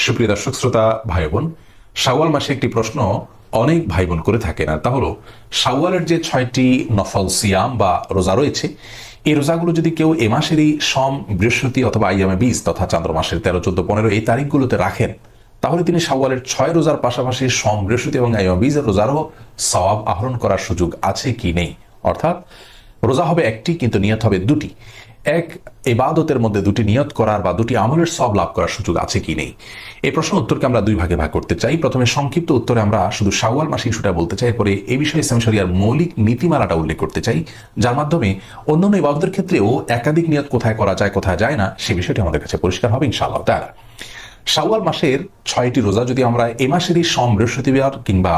সুপ্রিয় দর্শক শ্রোতা ভাই বোন, শাওয়াল মাসে একটি প্রশ্ন অনেক ভাই বোন করে থাকেন, আর তা হলো শাওয়ালের যে 6টি নফল সিয়াম বা রোজা রয়েছে, এই রোজাগুলো যদি কেউ এ মাসেরই সোম, বৃহস্পতি অথবা আইয়ামে 20 তথা চান্দ্র মাসের 13, 14, 15 এই তারিখগুলোতে রাখেন, তাহলে তিনি শাওয়ালের 6 রোজার পাশাপাশি সোম, বৃহস্পতি এবং আইয়ামে 20 এর রোজারও সওয়াব আহরণ করার সুযোগ আছে কি নেই। অর্থাৎ রোজা হবে একটি, কিন্তু নিয়ত হবে দুটি। এক ইবাদতের মধ্যে দুটি নিয়ত করার বা দুটি আমলের সওয়াব লাভ করার সুযোগ আছে কি নেই। এই প্রশ্নের উত্তরকে আমরা দুই ভাগে ভাগ করতে চাই। প্রথমে সংক্ষিপ্ত উত্তরে আমরা শুধু শাওয়াল মাসে ইস্যুটা বলতে চাই, এরপরে এই বিষয়ে ইসলাম শরিয়ার মৌলিক নীতিমালাটা উল্লেখ করতে চাই, যার মাধ্যমে অন্যান্য ইবাদতের ক্ষেত্রেও একাধিক নিয়ত কোথায় করা যায় কোথায় যায় না সে বিষয়টি আমাদের কাছে পরিষ্কার হবে ইনশাআল্লাহ তাআলা। শাওয়াল মাসের 6টি রোজা যদি আমরা এই মাসেরই সোম, বৃহস্পতিবার কিংবা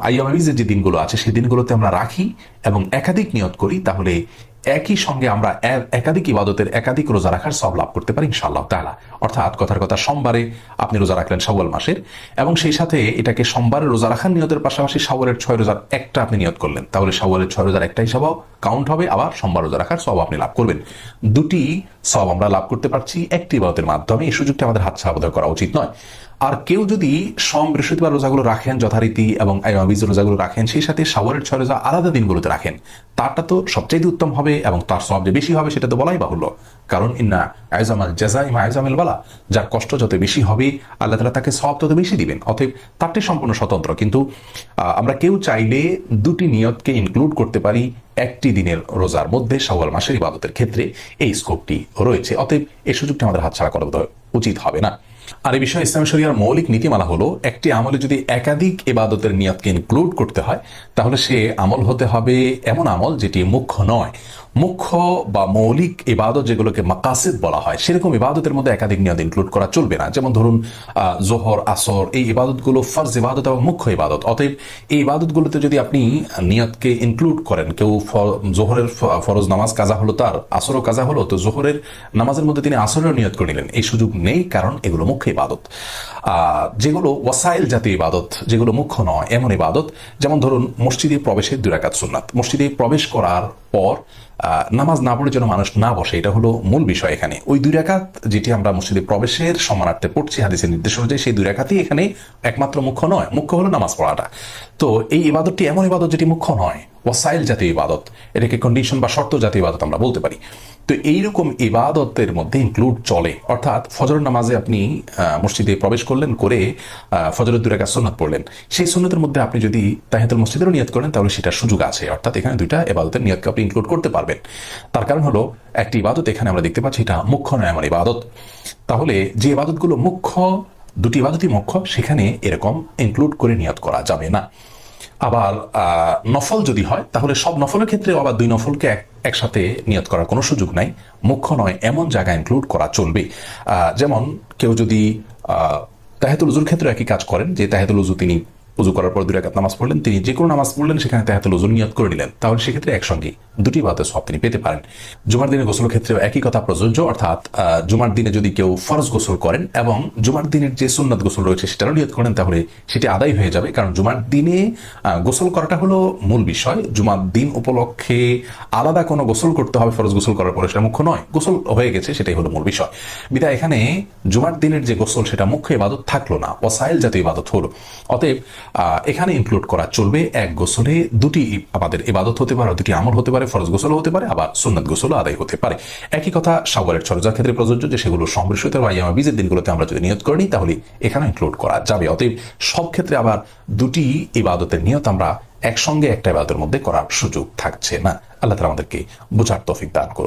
আইয়ামে 20 যে দিনগুলো আছে সেই দিনগুলোতে আমরা রাখি এবং একাধিক নিয়ত করি, তাহলে একই সঙ্গে আমরা একাধিক ইবাদতের একাধিক রোজা রাখার সওয়াব লাভ করতে পারি ইনশাআল্লাহ তাআলা। অর্থাৎ কথার কথা, সোমবারে আপনি রোজা রাখলেন শাওয়াল মাসের, এবং সেই সাথে এটাকে সোমবারে রোজা রাখার নিয়তের পাশাপাশি শাওয়ালের 6 রোজার একটা আপনি নিয়ত করলেন, তাহলে শাওয়ালের 6 রোজার একটা হিসাবেও কাউন্ট হবে, আবার সোমবার রোজা রাখার সওয়াব আপনি লাভ করবেন। দুটি সওয়াব আমরা লাভ করতে পারছি একটি ইবাদতের মাধ্যমে। এই সুযোগটা আমাদের হাতছাড়া করা উচিত নয়। আর কেউ যদি সোম, বৃহস্পতিবার রোজাগুলো রাখেন যথারীতি এবং আইয়ামে 20 রোজাগুলো রাখেন, সেই সাথে শাওয়ালের 6 রোজা আলাদা দিনগুলোতে রাখেন, তারটা তো সবচাইতে উত্তম হবে এবং তার সওয়াব যে বেশি হবে সেটা তো বলাই বাহুল্য। কারণ ইন্না আইজামাল জাযাই মা আইজামিল বালা, যার কষ্ট যত বেশি হবে আল্লাহ তাআলা তাকে সওয়াব তত বেশি দিবেন। অতএব তারটি সম্পূর্ণ স্বতন্ত্র। কিন্তু আমরা কেউ চাইলে দুটি নিয়তকে ইনক্লুড করতে পারি একটি দিনের রোজার মধ্যে শাওয়াল মাসের ইবাদতের ক্ষেত্রে, এই স্কোপটি রয়েছে। অতএব এই সুযোগটা আমাদের হাতছাড়া করা উচিত হবে না। আর এই বিষয়ে ইসলাম শরিয়ার মৌলিক নীতিমালা হলো, একটি আমলে যদি একাধিক ইবাদতের নিয়তকে ইনক্লুড করতে হয়, তাহলে সে আমল হতে হবে এমন আমল যেটি মুখ্য নয়। মুখ্য বা মৌলিক ইবাদত যেগুলোকে মাকাসিদ বলা হয়, সেরকম ইবাদতের মধ্যে একাধিক নিয়ত ইনক্লুড করা চলবে না। যেমন ধরুন জোহর, আসর, এই ইবাদতগুলো ফরজ ইবাদত এবং মুখ্য ইবাদত। অতএব এই ইবাদতগুলোতে যদি আপনি নিয়তকে ইনক্লুড করেন, কেউ জোহরের ফরজ নামাজ কাজা হলো, তার আসরও কাজা হলো, তো জোহরের নামাজের মধ্যে তিনি আসরের নিয়ত করে নিলেন, এই সুযোগ নেই, কারণ এগুলো মুখ্য ইবাদত। যেগুলো ওয়াসাইল জাতীয় ইবাদত, যেগুলো মুখ্য নয় এমন ইবাদত, যেমন ধরুন মসজিদে প্রবেশের 2 রাকাত সুন্নাত, মসজিদে প্রবেশ করার পর নামাজ না পড়ে যেন মানুষ না বসে, এটা হলো মূল বিষয় এখানে। ওই 2 রাকাত যেটি আমরা মসজিদে প্রবেশের সম্মানার্থে পড়ছি হাদিসের নির্দেশ অনুযায়ী, সেই 2 রাকাতই এখানে একমাত্র মুখ্য নয়, মুখ্য হলো নামাজ পড়াটা। তো এই ইবাদতটি এমন ইবাদত যেটি মুখ্য নয়, ওয়াসাইল জাতীয় ইবাদত, এটাকে কন্ডিশন বা শর্ত জাতীয় ইবাদত আমরা বলতে পারি। তো এইরকম ইবাদতের মধ্যে ইনক্লুড চলে। অর্থাৎ ফজরের নামাজে আপনি মসজিদে প্রবেশ করলেন, করে ফজরের 2 রাকাত সুন্নাত পড়লেন, সেই সুন্নাতের মধ্যে আপনি যদি তাহিয়াতুল মসজিদেরও নিয়ত করেন, তাহলে সেটার সুযোগ আছে। অর্থাৎ এখানে 2টা ইবাদতের নিয়তকে আপনি ইনক্লুড করতে পারবেন। তার কারণ হলো, একটি ইবাদত এখানে আমরা দেখতে পাচ্ছি এটা মুখ্য নয় এমন ইবাদত। তাহলে যে ইবাদতগুলো মুখ্য, 2টি ইবাদতই মুখ্য, সেখানে এরকম ইনক্লুড করে নিয়ত করা যাবে না। আবার নফল যদি হয়, তাহলে সব নফলের ক্ষেত্রে আবার 2 নফলকে একসাথে নিয়ত করার কোনো সুযোগ নাই, মুখ্য নয় এমন জায়গায় ইনক্লুড করা চলবে। যেমন কেউ যদি তাহিয়াতুল উজুর ক্ষেত্রে একই কাজ করেন, যে তাহিয়াতুল উজু তিনি উজু করার পর 2 রাকাত নামাজ পড়লেন, তিনি যে কোনো নামাজ পড়লেন সেখানে তাহিয়াতুল উজুর নিয়ত করে নিলেন, তাহলে সেক্ষেত্রে একসঙ্গে 2টি ইবাদতের সওয়াব তিনি পেতে পারেন। জুমার দিনে গোসলের ক্ষেত্রেও একই কথা প্রযোজ্য। অর্থাৎ জুমার দিনে যদি কেউ ফরজ গোসল করেন এবং জুমার দিনের যে সুন্নাত গোসল রয়েছে সেটারও নিয়ত করেন, তাহলে সেটি আদায় হয়ে যাবে। কারণ জুমার দিনে গোসল করাটা হলো মূল বিষয়। জুমার দিন উপলক্ষে আলাদা কোনো গোসল করতে হবে ফরজ গোসল করার পরে, সেটা মুখ্য নয়। গোসল হয়ে গেছে, সেটাই হলো মূল বিষয়। বিধায় এখানে জুমার দিনের যে গোসল সেটা মুখ্য ইবাদত থাকলো না, ওয়াসাইল জাতীয় ইবাদত হলো। অতএব এখানে ইনক্লুড করা চলবে এক গোসলে 2টি আমাদের ইবাদত হতে পারে, 2টি আমল হতে পারে, ফরজ গোসল হতে পারে, আবার সুন্নাত গোসল আদায় হতে পারে। একই কথা শাওয়ালের 6 রোজার ক্ষেত্রে প্রযোজ্য, যে সেগুলো সোম, বৃহস্পতিবার বা আইয়ামে 20 দিনগুলোতে আমরা যদি নিয়ত করি, তাহলে এখানে ইনক্লুড করা যাবে। অতএব সব ক্ষেত্রে আবার 2টি ইবাদতের নিয়ত আমরা একসঙ্গে একটা ইবাদতের মধ্যে করার সুযোগ থাকছে না। আল্লাহ তাআলা আমাদেরকে বোঝার তৌফিক দান করুন।